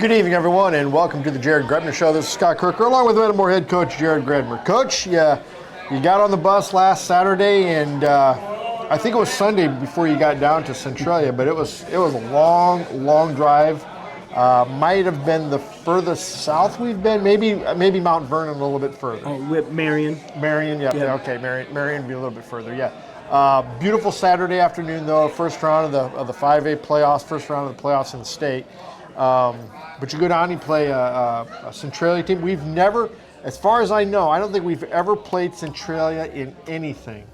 Good evening, everyone, and welcome to the Grebner Show. This is Scott Kerker, along with Metamore head coach Jared Grebner. Coach, you got on the bus last Saturday, and I think it was Sunday before you got down to Centralia, but it was a long drive. Might have been the furthest south we've been. Maybe Mount Vernon a little bit further. Oh, with Marion. Marion, yeah. Okay, Marion would be a little bit further, yeah. Beautiful Saturday afternoon, though. First round of the 5A playoffs, first round of the playoffs in the state. But you go down and you play a Centralia team. We've never, as far as I know, I don't think we've ever played Centralia in anything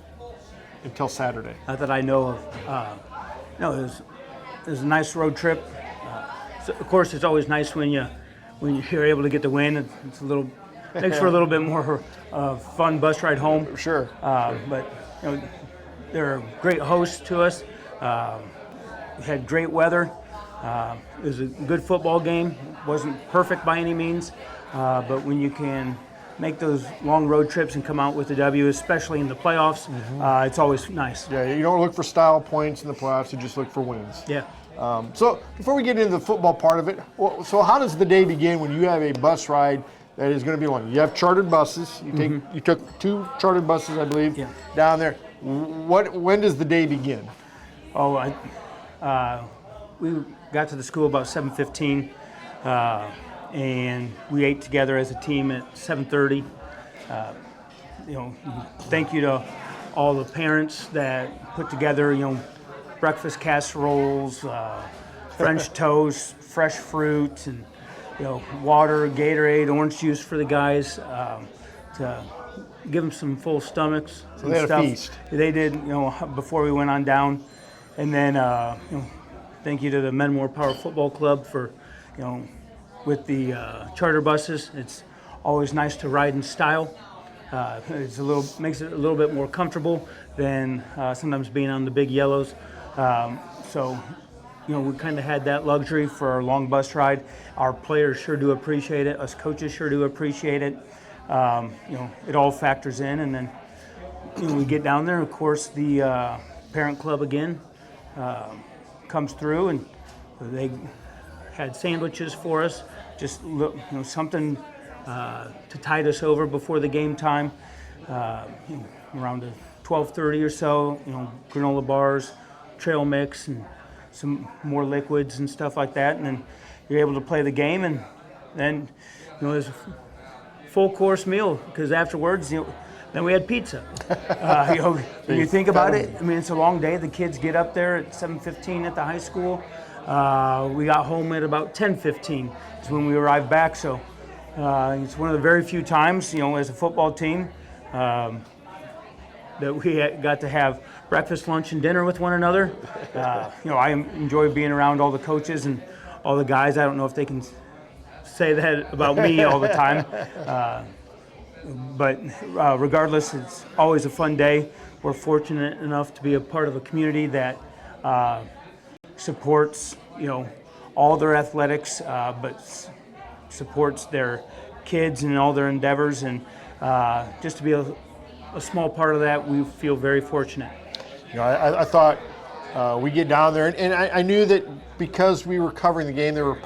until Saturday. Not that I know of. No, it was a nice road trip. So of course, it's always nice when you're able to get the win. It's a little makes for a little bit more fun bus ride home. Sure. But they're great hosts to us. We had great weather. It was a good football game. It wasn't perfect by any means, but when you can make those long road trips and come out with a W, especially in the playoffs, it's always nice. Yeah, you don't look for style points in the playoffs, you just look for wins. Yeah. So before we get into the football part of it, so how does the day begin when you have a bus ride that is going to be long? You have chartered buses. You took 2 chartered buses, I believe, down there. When does the day begin? We got to the school about 7:15, and we ate together as a team at 7:30. Thank you to all the parents that put together, breakfast casseroles, French toast, fresh fruit, and water, Gatorade, orange juice for the guys to give them some full stomachs. So they had a feast. They did, before we went on down, and then thank you to the Metamore Power Football Club for, with the charter buses. It's always nice to ride in style. Makes it a little bit more comfortable than sometimes being on the big yellows. We kind of had that luxury for our long bus ride. Our players sure do appreciate it. Us coaches sure do appreciate it. It all factors in, and then we get down there. Of course, the parent club again comes through, and they had sandwiches for us, just something to tide us over before the game time. Around 12:30 or so, granola bars, trail mix, and some more liquids and stuff like that, and then you're able to play the game, and then there's a full course meal because afterwards, then we had pizza. When you think about it, it's a long day. The kids get up there at 7:15 at the high school. We got home at about 10:15 is when we arrived back. So it's one of the very few times, as a football team, that we got to have breakfast, lunch, and dinner with one another. I enjoy being around all the coaches and all the guys. I don't know if they can say that about me all the time. But regardless, it's always a fun day. We're fortunate enough to be a part of a community that supports, all their athletics, but supports their kids and all their endeavors. And just to be a small part of that, we feel very fortunate. I thought we get down there, and I knew that because we were covering the game, there were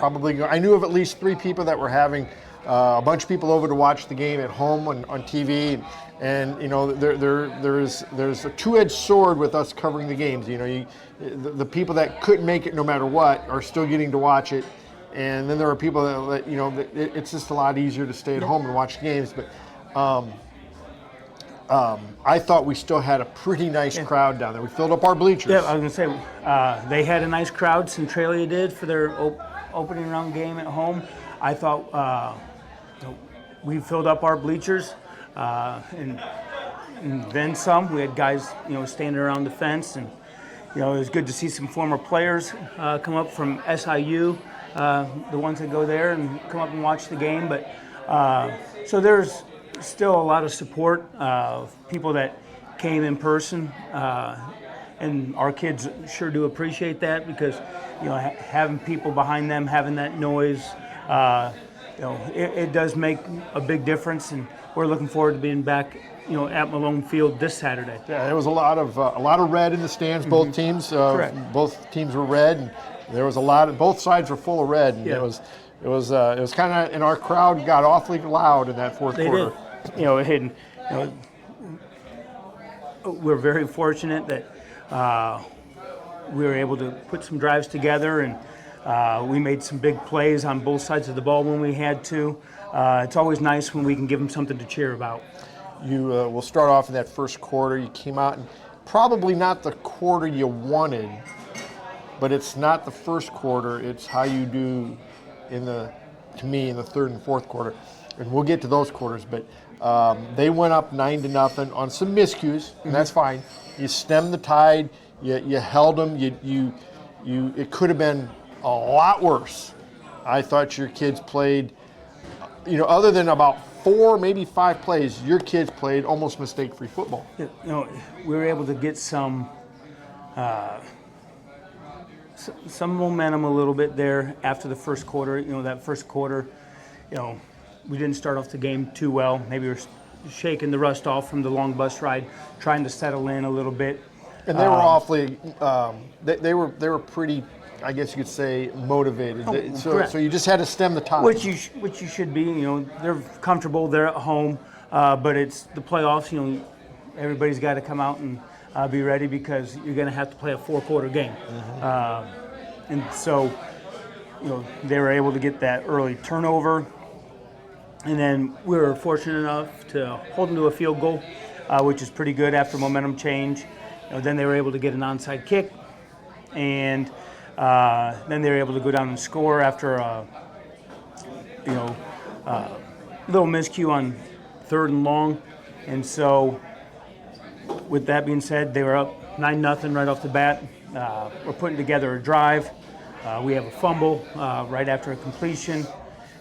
I knew of at least 3 people that were having a bunch of people over to watch the game at home on TV, and there's a two-edged sword with us covering the games. The people that couldn't make it no matter what are still getting to watch it, and then there are people that it's just a lot easier to stay at home and watch games. But I thought we still had a pretty nice crowd down there. We filled up our bleachers. Yeah, I was going to say they had a nice crowd. Centralia did for their opening round game at home. I thought we filled up our bleachers, and then some. We had guys, standing around the fence, and it was good to see some former players come up from SIU, the ones that go there and come up and watch the game. But so there's still a lot of support of people that came in person, and our kids sure do appreciate that because having people behind them, having that noise. It does make a big difference, and we're looking forward to being back, at Malone Field this Saturday. Yeah, there was a lot of red in the stands. Both teams, Correct. Both teams were red, and there was both sides were full of red, and it was kind of, and our crowd got awfully loud in that fourth quarter. Did. We're very fortunate that we were able to put some drives together, and we made some big plays on both sides of the ball when we had to. It's always nice when we can give them something to cheer about. You will start off in that first quarter. You came out, and probably not the quarter you wanted, but it's not the first quarter. It's how you do in the third and fourth quarter, and we'll get to those quarters. But they went up 9-0 on some miscues, and that's fine. You stemmed the tide. You held them. It could have been a lot worse. I thought your kids played, other than about 4, maybe 5 plays, your kids played almost mistake-free football. We were able to get some momentum a little bit there after the first quarter. That first quarter, we didn't start off the game too well. Maybe we were shaking the rust off from the long bus ride, trying to settle in a little bit. And they were awfully, they were pretty, I guess you could say, motivated. So you just had to stem the tide. Which you should be. They're comfortable. They're at home, but it's the playoffs. Everybody's got to come out and be ready because you're going to have to play a 4-quarter game. And so, they were able to get that early turnover, and then we were fortunate enough to hold them to a field goal, which is pretty good after momentum change. Then they were able to get an onside kick, and then they were able to go down and score after a little miscue on 3rd and long. And so, with that being said, they were up 9-0 right off the bat. We're putting together a drive. We have a fumble right after a completion,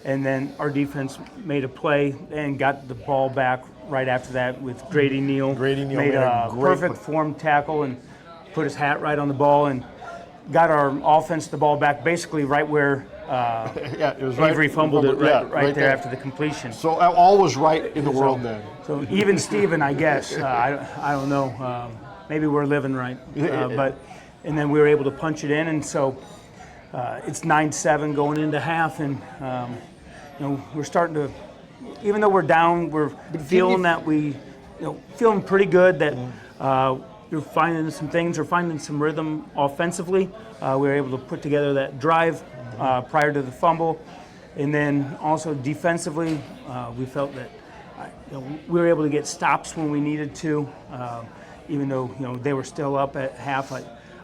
and then our defense made a play and got the ball back right after that with Grady Neal. Made a perfect form tackle and put his hat right on the ball and got our offense the ball back basically right where it was Avery fumbled it right there there after the completion. So all was right in the world then. So even Steven, I guess, I don't know, maybe we're living right. And then we were able to punch it in, and so it's 9-7 going into half, and we're starting to, even though we're down, we're feeling that feeling pretty good that you're finding some things, or finding some rhythm offensively. We were able to put together that drive prior to the fumble, and then also defensively, we felt that we were able to get stops when we needed to, even though they were still up at half.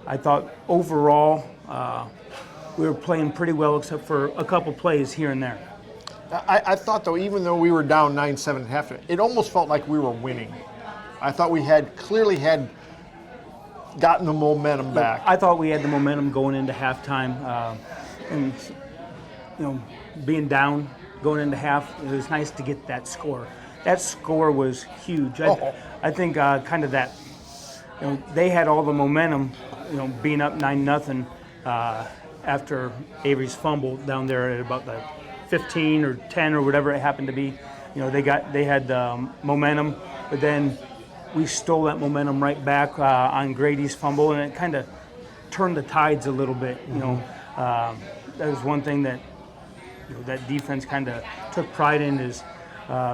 I thought overall we were playing pretty well, except for a couple plays here and there. I thought, though, even though we were down 9-7 at half, it almost felt like we were winning. I thought we had clearly gotten the momentum back. I thought we had the momentum going into halftime, and being down going into half, it was nice to get that score. That score was huge. I think kind of that. They had all the momentum, being up 9-0 after Avery's fumble down there at about the 15 or 10 or whatever it happened to be. They had momentum, but then we stole that momentum right back on Grady's fumble, and it kind of turned the tides a little bit. That was one thing that that defense kind of took pride in, is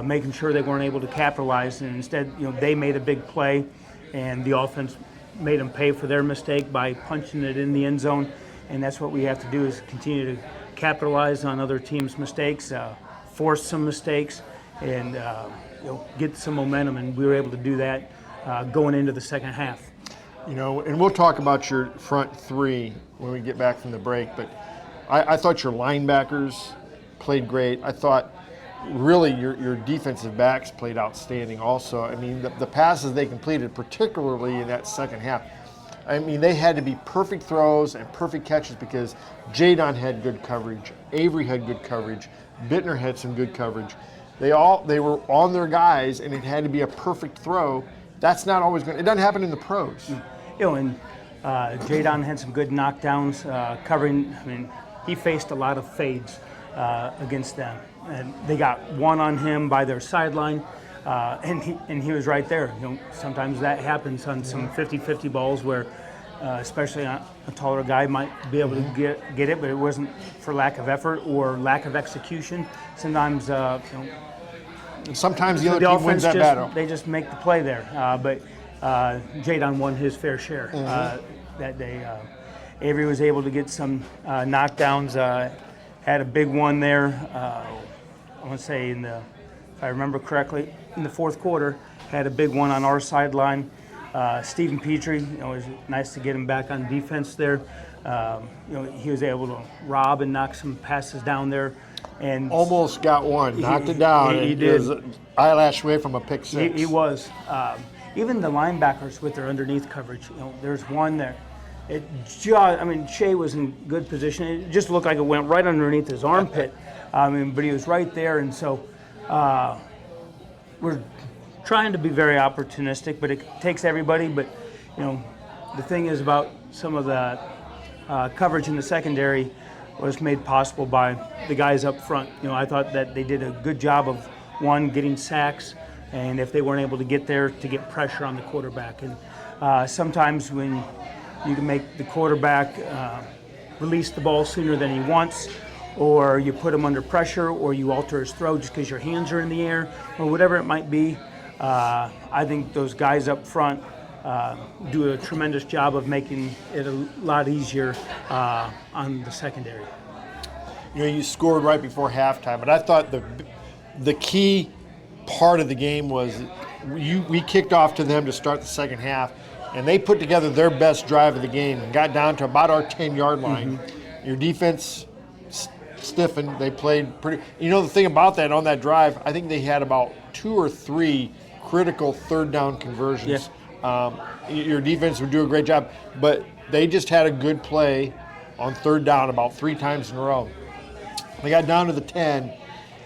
making sure they weren't able to capitalize, and instead they made a big play, and the offense made them pay for their mistake by punching it in the end zone. And that's what we have to do, is continue to capitalize on other teams' mistakes, force some mistakes, and get some momentum. And we were able to do that going into the second half. And we'll talk about your front three when we get back from the break, but I thought your linebackers played great. I thought really your defensive backs played outstanding also. I mean, the passes they completed, particularly in that second half, I mean, they had to be perfect throws and perfect catches, because Jadon had good coverage, Avery had good coverage, Bittner had some good coverage. They were on their guys, and it had to be a perfect throw. That's not always good. It doesn't happen in the pros. And Jadon had some good knockdowns, covering. I mean, he faced a lot of fades against them, and they got one on him by their sideline, and he was right there. Sometimes that happens on some 50-50 balls where especially a taller guy might be able to get it, but it wasn't for lack of effort or lack of execution. Sometimes, sometimes the other team wins that battle. They just make the play there. But Jadon won his fair share that day. Avery was able to get some knockdowns. Had a big one there. I want to say if I remember correctly, in the fourth quarter, had a big one on our sideline. Stephen Petrie, it was nice to get him back on defense there. He was able to rob and knock some passes down there, and almost got one, knocked it down. He did. It was eyelash away from a pick six. He was. Even the linebackers with their underneath coverage. There's one there. Shea was in good position. It just looked like it went right underneath his armpit. But he was right there, and so we're trying to be very opportunistic, but it takes everybody. But the thing is about some of the coverage in the secondary was made possible by the guys up front. I thought that they did a good job of getting sacks, and if they weren't able to get there, to get pressure on the quarterback. And sometimes when you can make the quarterback release the ball sooner than he wants, or you put him under pressure, or you alter his throw just because your hands are in the air, or whatever it might be. I think those guys up front do a tremendous job of making it a lot easier on the secondary. You scored right before halftime, but I thought the key part of the game was we kicked off to them to start the second half, and they put together their best drive of the game and got down to about our 10-yard line. Your defense stiffened. They played pretty. The thing about that, on that drive, I think they had about 2 or 3 critical third down conversions. Your defense would do a great job, but they just had a good play on third down about 3 times in a row. They got down to the 10,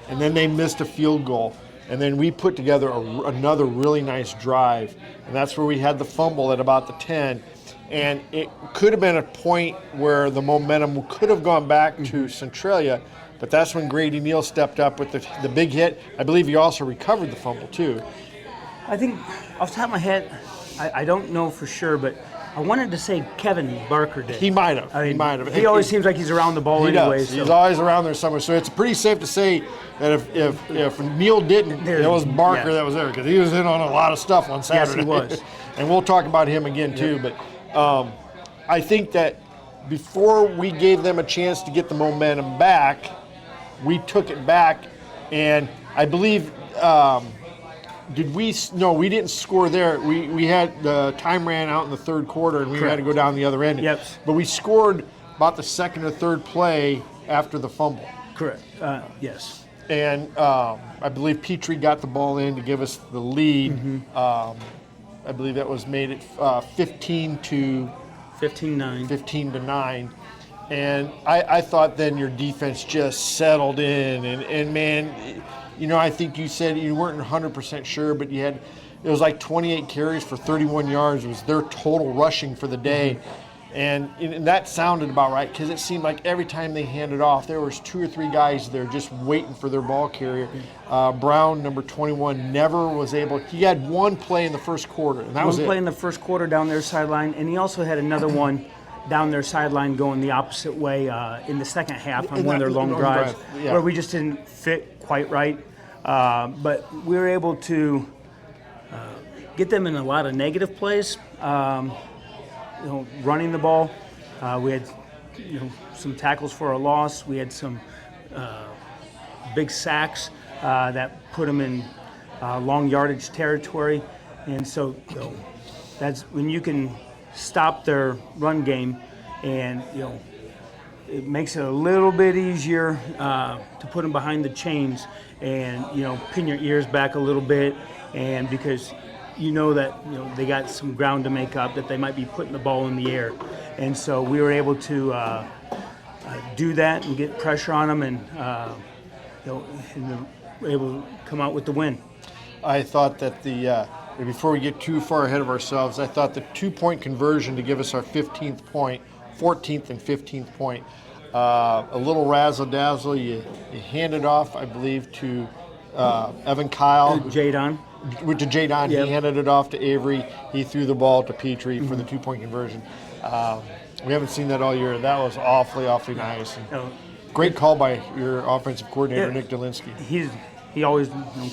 and then they missed a field goal. And then we put together another really nice drive, and that's where we had the fumble at about the 10. And it could have been a point where the momentum could have gone back to Centralia, but that's when Grady Neal stepped up with the big hit. I believe he also recovered the fumble, too. I think, off the top of my head, I don't know for sure, but I wanted to say Kevin Barker did. He might have. He always seems like he's around the ball anyway. Does. He's always around there somewhere. So it's pretty safe to say that if Neal didn't, it was Barker that was there, because he was in on a lot of stuff on Saturday. Yes, he was. And we'll talk about him again, too. But I think that before we gave them a chance to get the momentum back, we took it back. And I believe we didn't score there. We had the time ran out in the third quarter, and we had to go down the other end. Yep. But we scored about the second or third play after the fumble. Correct. Yes. And I believe Petrie got the ball in to give us the lead. I believe that was made it 15 to 9. And I thought then your defense just settled in, and man, I think you said you weren't 100% sure, but it was like 28 carries for 31 yards was their total rushing for the day. And that sounded about right, because it seemed like every time they handed off, there was 2 or 3 guys there just waiting for their ball carrier. Brown, number 21, never was able. He had one play in the first quarter, and that was it. One play in the first quarter down their sideline, and he also had another one down their sideline going the opposite way in the second half on one of their long drives, where we just didn't fit quite right. But we were able to get them in a lot of negative plays. Running the ball. We had some tackles for a loss. We had some big sacks that put them in long yardage territory. And so that's when you can stop their run game, and it makes it a little bit easier to put them behind the chains and pin your ears back a little bit, and because that they got some ground to make up, that they might be putting the ball in the air. And so we were able to do that and get pressure on them, and were able to come out with the win. I thought that before we get too far ahead of ourselves, I thought the 2-point conversion to give us our 15th point, 14th and 15th point, a little razzle-dazzle. You hand it off, I believe, to Evan Kyle. Jadon. went to Jadon. Yep. He handed it off to Avery. He threw the ball to Petrie for the 2-point conversion. We haven't seen that all year. That was awfully nice. And great call by your offensive coordinator, Nick Dolinsky. He always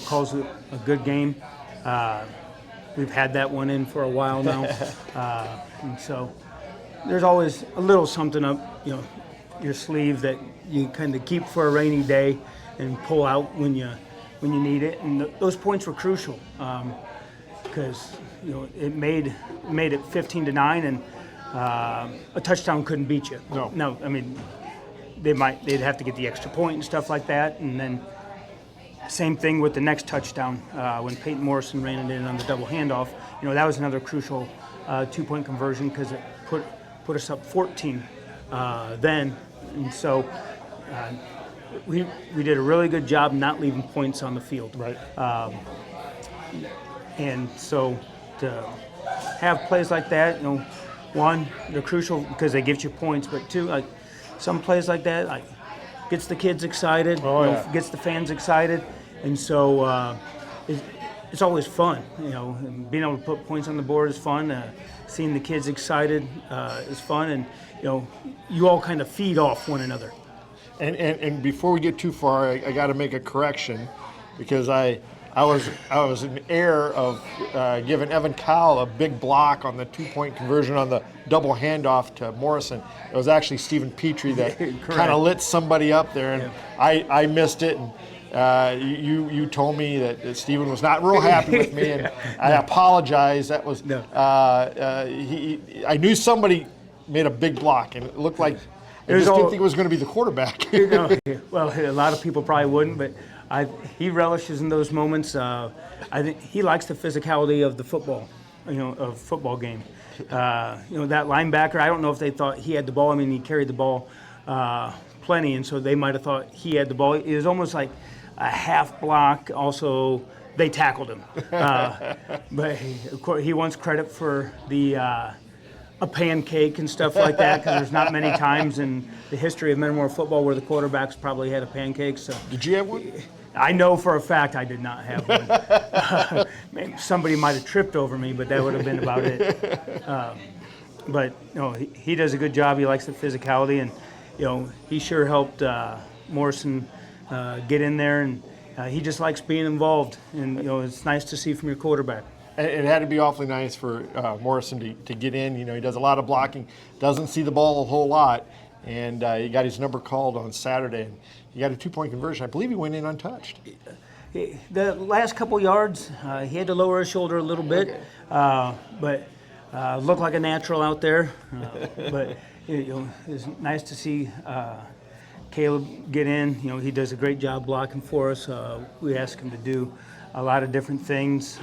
calls it a good game. We've had that one in for a while now, and so there's always a little something up, your sleeve that you kind of keep for a rainy day and pull out when you need it. And those points were crucial because it made it 15-9, and a touchdown couldn't beat you. No, I mean they'd have to get the extra point and stuff like that, and then. Same thing with the next touchdown when Peyton Morrison ran it in on the double handoff. That was another crucial 2-point conversion because it put us up 14 then. And so we did a really good job not leaving points on the field. Right. And so to have plays like that, one, they're crucial because they give you points, but two, some plays like that, gets the kids excited, gets the fans excited, and so it's always fun. And being able to put points on the board is fun. Seeing the kids excited is fun, and you all kind of feed off one another. And before we get too far, I got to make a correction because I was in error of giving Evan Cowell a big block on the 2-point conversion on the double handoff to Morrison. It was actually Stephen Petrie that kind of lit somebody up there, and I missed it. And you told me that Stephen was not real happy with me, and I apologize. That was I knew somebody made a big block, and it looked like I just didn't think it was going to be the quarterback. Well, a lot of people probably wouldn't, but. He relishes in those moments. I think he likes the physicality of the football, of football game. That linebacker, I don't know if they thought he had the ball. I mean, he carried the ball plenty, and so they might have thought he had the ball. It was almost like a half block. Also, they tackled him. But of course, he wants credit for a pancake and stuff like that, because there's not many times in the history of Metamora football where the quarterbacks probably had a pancake. So did you have one? I know for a fact I did not have one. Maybe somebody might have tripped over me, but that would have been about it. But he does a good job. He likes the physicality, and he sure helped Morrison get in there, and he just likes being involved. And it's nice to see from your quarterback. It had to be awfully nice for Morrison to get in. He does a lot of blocking, doesn't see the ball a whole lot, and he got his number called on Saturday. And he got a 2-point conversion. I believe he went in untouched. The last couple yards, he had to lower his shoulder a little bit, but looked like a natural out there. But it's nice to see Caleb get in. He does a great job blocking for us. We ask him to do a lot of different things.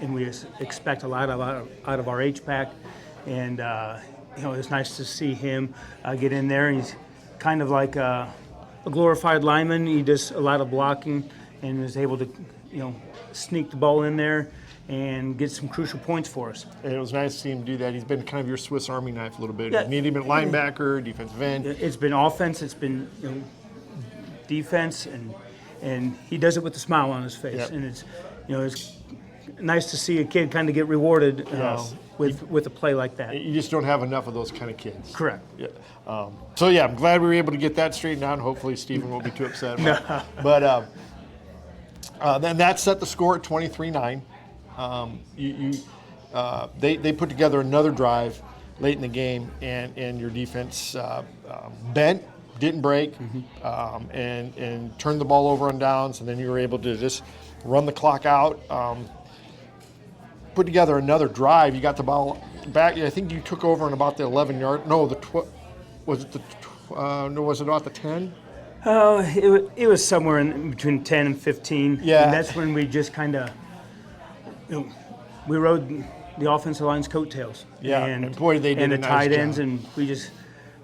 And we expect a lot out of our H-back, and it's nice to see him get in there. He's kind of like a glorified lineman. He does a lot of blocking and is able to, sneak the ball in there and get some crucial points for us. And it was nice to see him do that. He's been kind of your Swiss Army knife a little bit. You need him at linebacker, defensive end. It's been offense. It's been defense, and he does it with a smile on his face. Yep. And it's nice to see a kid kind of get rewarded with a play like that. You just don't have enough of those kind of kids. Correct. Yeah. So I'm glad we were able to get that straightened out. Hopefully Stephen won't be too upset about it. But then that set the score at 23-9. They put together another drive late in the game, and your defense bent, didn't break, and turned the ball over on downs, and then you were able to just run the clock out. Put together another drive. You got the ball back. I think you took over in about the 11-yard. No, was it about the 10? Oh, it was somewhere in between 10 and 15. Yeah. And that's when we just kind of, we rode the offensive line's coattails. Yeah, and boy, they did and a the nice tight job. ends, and we just,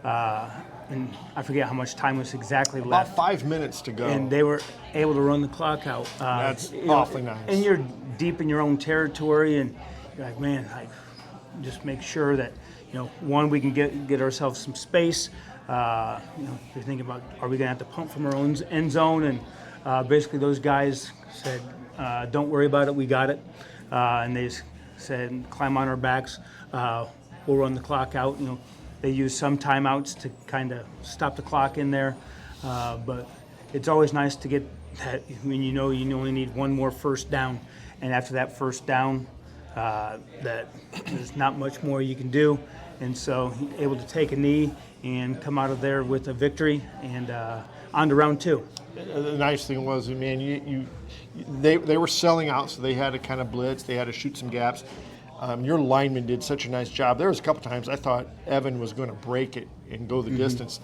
and I forget how much time was exactly left. About 5 minutes to go. And they were able to run the clock out. That's awfully nice. And you're deep in your own territory, and you're like, man, just make sure that, one, we can get ourselves some space. You're thinking about, are we going to have to pump from our own end zone? And basically those guys said, don't worry about it, we got it. And they just said, climb on our backs, we'll run the clock out. They use some timeouts to kind of stop the clock in there, but it's always nice to get that when you only need one more first down, and after that first down, that there's not much more you can do, and so able to take a knee and come out of there with a victory and on to round 2. The nice thing was, man, they were selling out, so they had to kind of blitz, they had to shoot some gaps. Your lineman did such a nice job. There was a couple times I thought Evan was going to break it and go the distance.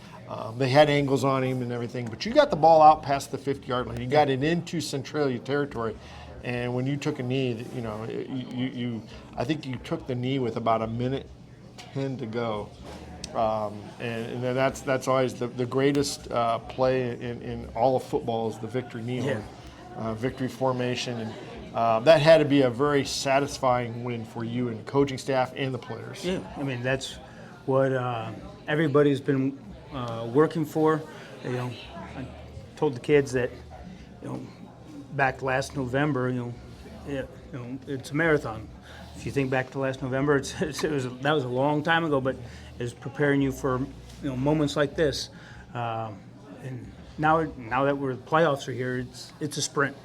They had angles on him and everything, but you got the ball out past the 50-yard line. You got it into Centralia territory, and when you took a knee, I think you took the knee with about 1:10 to go. And then that's always the greatest play in all of football is the victory knee, victory formation, and that had to be a very satisfying win for you and the coaching staff and the players. Yeah, that's what everybody's been working for. I told the kids that back last November, it's a marathon. If you think back to last November, that was a long time ago, but it's preparing you for moments like this. And now that the playoffs are here, it's a sprint.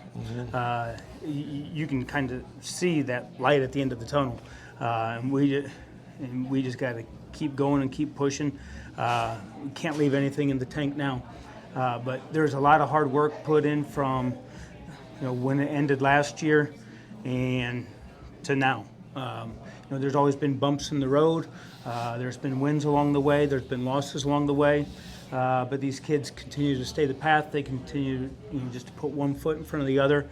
You can kind of see that light at the end of the tunnel, and we just got to keep going and keep pushing. We can't leave anything in the tank now, but there's a lot of hard work put in from when it ended last year and to now. There's always been bumps in the road. There's been wins along the way. There's been losses along the way. But these kids continue to stay the path. They continue just to put one foot in front of the other,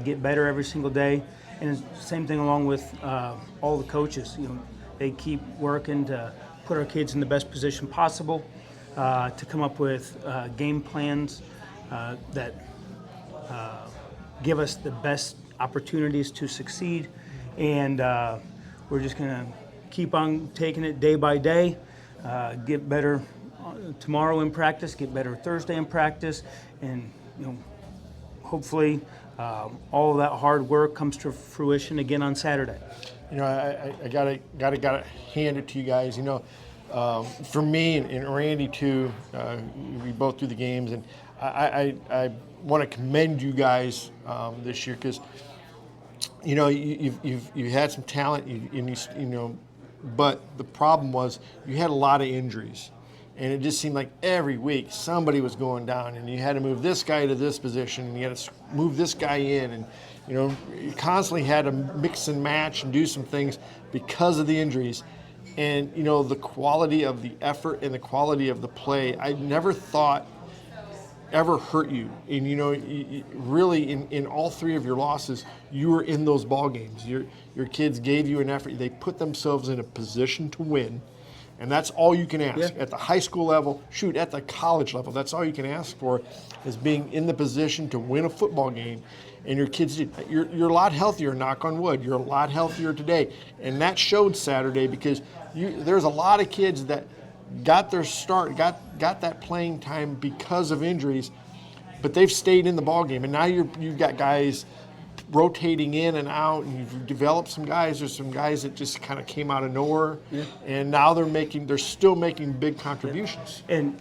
get better every single day. And it's the same thing along with all the coaches. They keep working to put our kids in the best position possible, to come up with game plans that give us the best opportunities to succeed. And we're just going to keep on taking it day by day, get better tomorrow in practice, get better Thursday in practice, and hopefully all of that hard work comes to fruition again on Saturday. I gotta hand it to you guys. For me and Randy too, we both do the games, and I want to commend you guys this year because you've had some talent, but the problem was you had a lot of injuries. And it just seemed like every week somebody was going down, and you had to move this guy to this position, and you had to move this guy in, and you constantly had to mix and match and do some things because of the injuries. And the quality of the effort and the quality of the play, I never thought ever hurt you. And really in all 3 of your losses, you were in those ball games. Your kids gave you an effort. They put themselves in a position to win. And that's all you can ask. At the high school level, at the college level, that's all you can ask for is being in the position to win a football game. And your kids did. You're a lot healthier, knock on wood. You're a lot healthier today. And that showed Saturday because there's a lot of kids that got their start, got that playing time because of injuries, but they've stayed in the ball game. And now you've got guys rotating in and out, and you've developed some guys. There's some guys that just kind of came out of nowhere, and now they're still making big contributions. And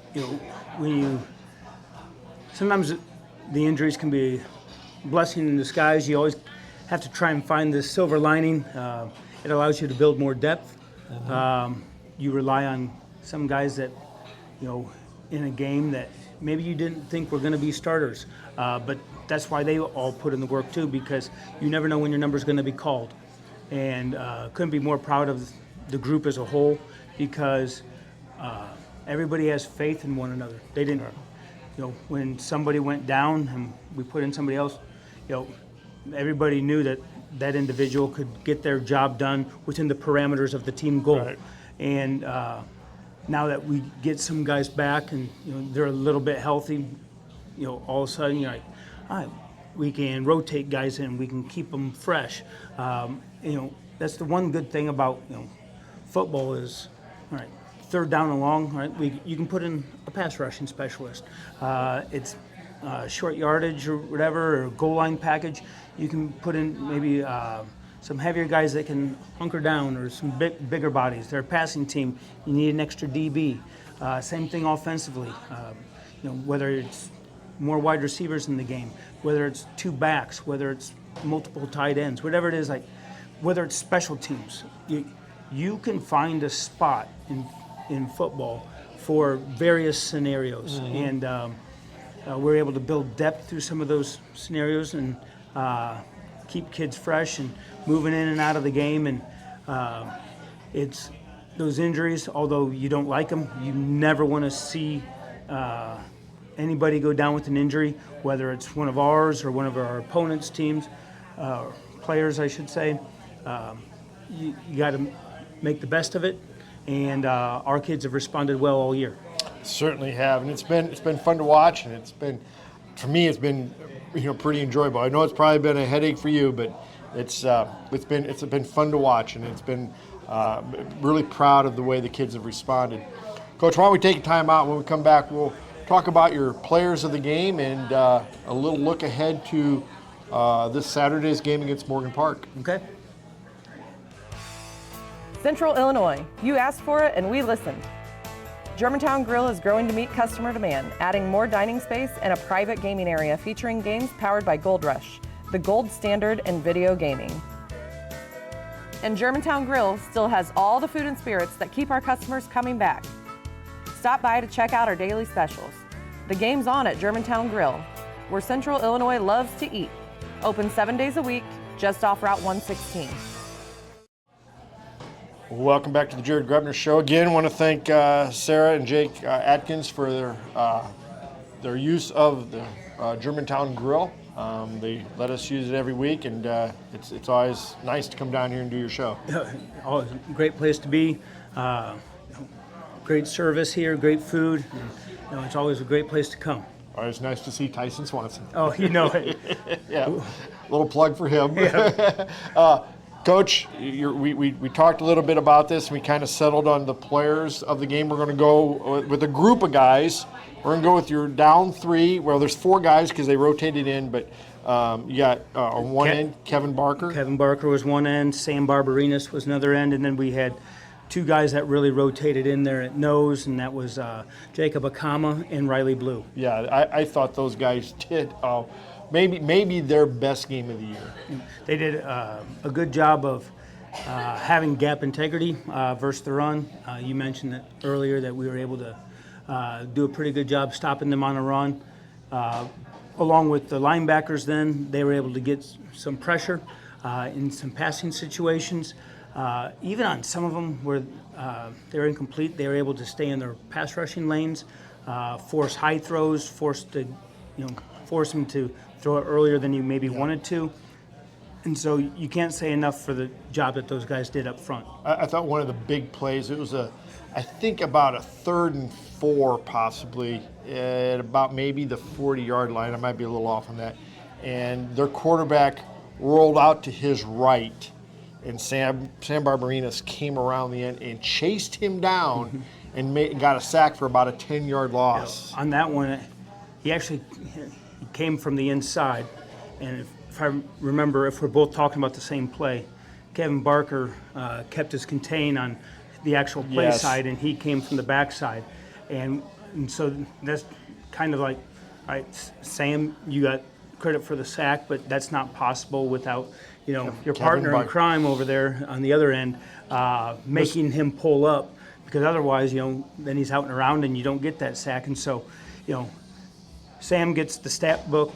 sometimes the injuries can be a blessing in disguise. You always have to try and find this silver lining. It allows you to build more depth. You rely on some guys that in a game that maybe you didn't think were going to be starters, but that's why they all put in the work too, because you never know when your number is going to be called. And couldn't be more proud of the group as a whole, because everybody has faith in one another. They didn't, when somebody went down and we put in somebody else, everybody knew that individual could get their job done within the parameters of the team goal. Right. And now that we get some guys back and they're a little bit healthy, all of a sudden you're like, all right, we can rotate guys in, we can keep them fresh. That's the one good thing about football is, all right, 3rd down and long, all right, you can put in a pass rushing specialist. It's short yardage or whatever, or goal line package. you can put in maybe some heavier guys that can hunker down, or some bigger bodies. They're a passing team. You need an extra DB. Same thing offensively. Whether it's more wide receivers in the game, whether it's 2 backs, whether it's multiple tight ends, whatever it is, like whether it's special teams. You can find a spot in football for various scenarios, and we're able to build depth through some of those scenarios and keep kids fresh and moving in and out of the game. And it's those injuries, although you don't like them, you never want to see anybody go down with an injury, whether it's one of ours or one of our opponent's teams, players, I should say. You got to make the best of it, and our kids have responded well all year. Certainly have, and it's been fun to watch, and for me it's been pretty enjoyable. I know it's probably been a headache for you, but it's been fun to watch, and it's been really proud of the way the kids have responded. Coach, why don't we take a time out? When we come back, we'll talk about your players of the game and a little look ahead to this Saturday's game against Morgan Park. Okay. Central Illinois, you asked for it and we listened. Germantown Grill is growing to meet customer demand, adding more dining space and a private gaming area featuring games powered by Gold Rush, the gold standard in video gaming. And Germantown Grill still has all the food and spirits that keep our customers coming back. Stop by to check out our daily specials. The game's on at Germantown Grill, where Central Illinois loves to eat. Open 7 days a week, just off Route 116. Welcome back to the Jared Grebner Show. Again, I want to thank Sarah and Jake Atkins for their use of the Germantown Grill. They let us use it every week, and it's always nice to come down here and do your show. Always a great place to be. Great service here, great food. And, it's always a great place to come. Always nice to see Tyson Swanson. Oh, you know it. Yeah, little plug for him. Yeah. Coach, we talked a little bit about this, and we kind of settled on the players of the game. We're going to go with a group of guys. We're going to go with your down 3. Well, there's 4 guys because they rotated in, but you got on one end, Kevin Barker. Kevin Barker was one end, Sam Barbarinas was another end, and then we had 2 guys that really rotated in there at nose, and that was Jacob Akama and Riley Blue. Yeah, I thought those guys did maybe their best game of the year. They did a good job of having gap integrity versus the run. You mentioned that earlier that we were able to do a pretty good job stopping them on a run. Along with the linebackers then, they were able to get some pressure in some passing situations. Even on some of them where they were incomplete, they were able to stay in their pass rushing lanes, force high throws, force them to throw it earlier than you maybe wanted to. And so you can't say enough for the job that those guys did up front. I thought one of the big plays, it was I think about a 3rd and 4 possibly, at about maybe the 40-yard line. I might be a little off on that. And their quarterback rolled out to his right, and Sam Barbarinas came around the end and chased him down and got a sack for about a 10-yard loss. On that one, he came from the inside, and if I remember, if we're both talking about the same play, Kevin Barker kept his contain on the actual play side, and he came from the backside, and so that's kind of like, all right, Sam, you got credit for the sack, but that's not possible without your partner in crime over there on the other end making him pull up, because otherwise then he's out and around and you don't get that sack. And so Sam gets the stat book,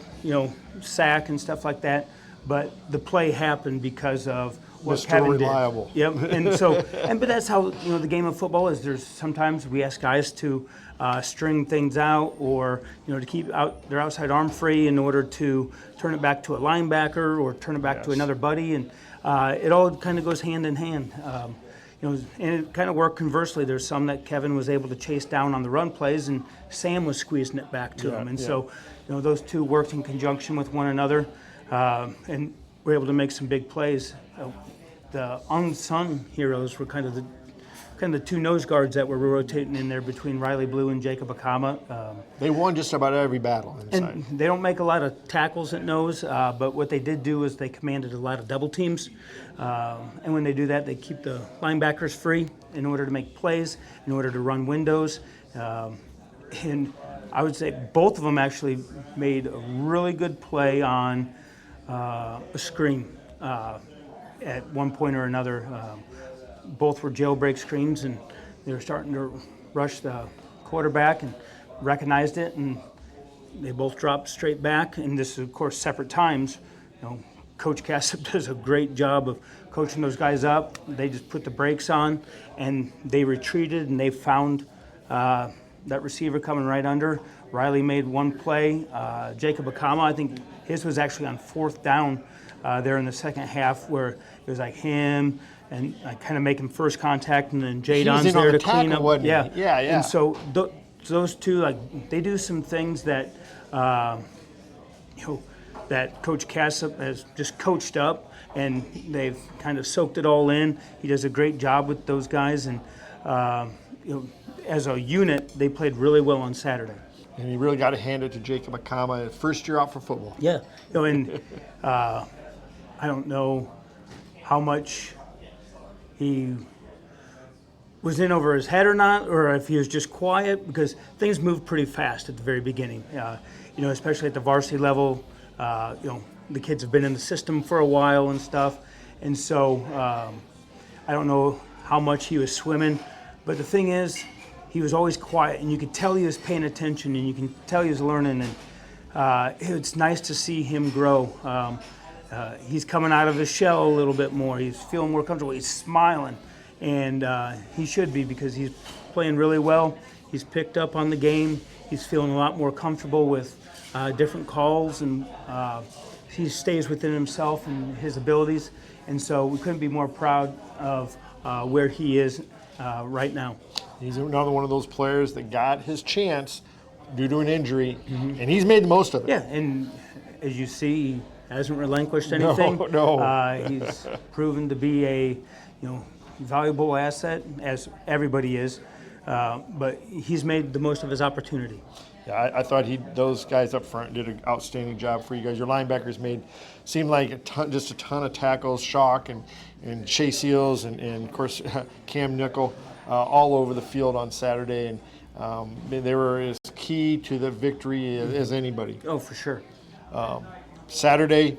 sack and stuff like that, but the play happened because of what Mr. Kevin Reliable. did. Yep. And so, but that's how the game of football is. There's sometimes we ask guys to string things out, or to keep their outside arm free in order to turn it back to a linebacker or turn it back to another buddy, and it all kind of goes hand in hand. And it kind of worked conversely. There's some that Kevin was able to chase down on the run plays, and Sam was squeezing it back to him. And so, those two worked in conjunction with one another, and were able to make some big plays. The unsung heroes were kind of kind of the two nose guards that were rotating in there between Riley Blue and Jacob Akama. They won just about every battle inside. And they don't make a lot of tackles at nose, but what they did do is they commanded a lot of double teams. And when they do that, they keep the linebackers free in order to make plays, in order to run windows. And I would say both of them actually made a really good play on a screen at one point or another. Both were jailbreak screens, and they were starting to rush the quarterback and recognized it, and they both dropped straight back. And this is, of course, separate times. Coach Cassip does a great job of coaching those guys up. They just put the brakes on, and they retreated, and they found that receiver coming right under. Riley made one play. Jacob Akama, I think his was actually on 4th down there in the second half, where it was like him and kind of making first contact, and then Jadon's there to clean up. Yeah. And so those two, they do some things that that Coach Cassip has just coached up, and they've kind of soaked it all in. He does a great job with those guys, and as a unit, they played really well on Saturday. And you really got to hand it to Jacob Akama, first year out for football. Yeah, and I don't know how much he was in over his head or not, or if he was just quiet, because things moved pretty fast at the very beginning. Especially at the varsity level. The kids have been in the system for a while and stuff, and so I don't know how much he was swimming, but the thing is, he was always quiet, and you could tell he was paying attention, and you can tell he was learning, and it's nice to see him grow. He's coming out of his shell a little bit more. He's feeling more comfortable. He's smiling, and he should be, because he's playing really well. He's picked up on the game. He's feeling a lot more comfortable with different calls, and he stays within himself and his abilities. And so we couldn't be more proud of where he is right now. He's another one of those players that got his chance due to an injury, and he's made the most of it. Yeah, and as you see, he hasn't relinquished anything. No. He's proven to be a valuable asset, as everybody is, but he's made the most of his opportunity. Yeah, I thought those guys up front did an outstanding job for you guys. Your linebackers seemed like just a ton of tackles, Shock and Chase Seals and of course Cam Nickel all over the field on Saturday, and they were as key to the victory as anybody. Oh, for sure. Saturday,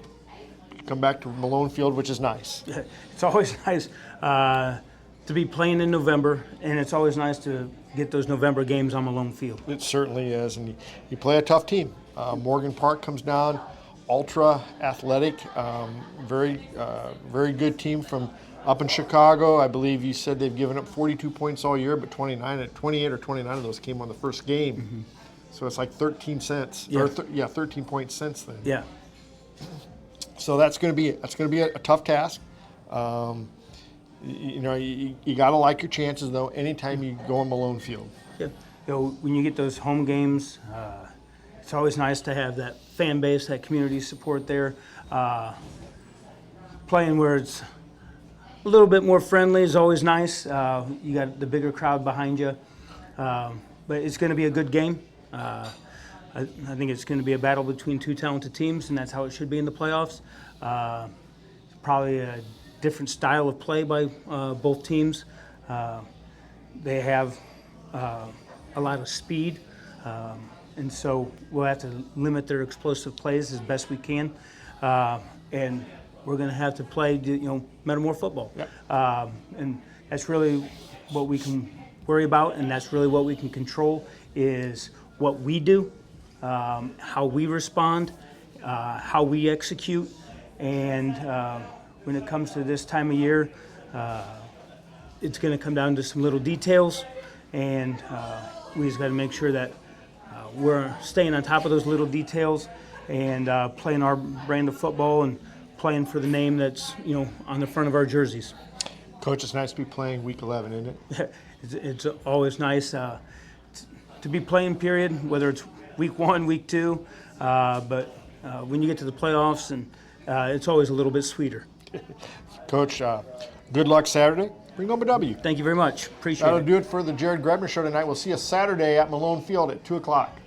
come back to Malone Field, which is nice. It's always nice to be playing in November, and it's always nice to get those November games on Malone Field. It certainly is, and you play a tough team. Morgan Park comes down, ultra athletic, very good team from up in Chicago. I believe you said they've given up 42 points all year, but 28 or 29 of those came on the first game. Mm-hmm. So it's like 13 cents. Yeah. 13 points since then. Yeah. So that's going to be a tough task. You got to like your chances, though, anytime you go on Malone Field. Yeah. When you get those home games, it's always nice to have that fan base, that community support there. Playing where it's a little bit more friendly is always nice. You got the bigger crowd behind you. But it's going to be a good game. I think it's going to be a battle between two talented teams, and that's how it should be in the playoffs. Probably a different style of play by both teams. They have a lot of speed, and so we'll have to limit their explosive plays as best we can. And we're going to have to play, Metamore football. Yep. And that's really what we can worry about, and that's really what we can control, is what we do, how we respond, how we execute. And when it comes to this time of year, it's going to come down to some little details, and we just got to make sure that we're staying on top of those little details and playing our brand of football and playing for the name that's on the front of our jerseys. Coach, it's nice to be playing Week 11, isn't it? It's always nice to be playing, period, whether it's Week 1, Week 2, but when you get to the playoffs, and it's always a little bit sweeter. Coach, good luck Saturday. Bring home a W. Thank you very much. Appreciate That'll it. do it for the Jared Grebner Show tonight. We'll see you Saturday at Malone Field at 2 o'clock.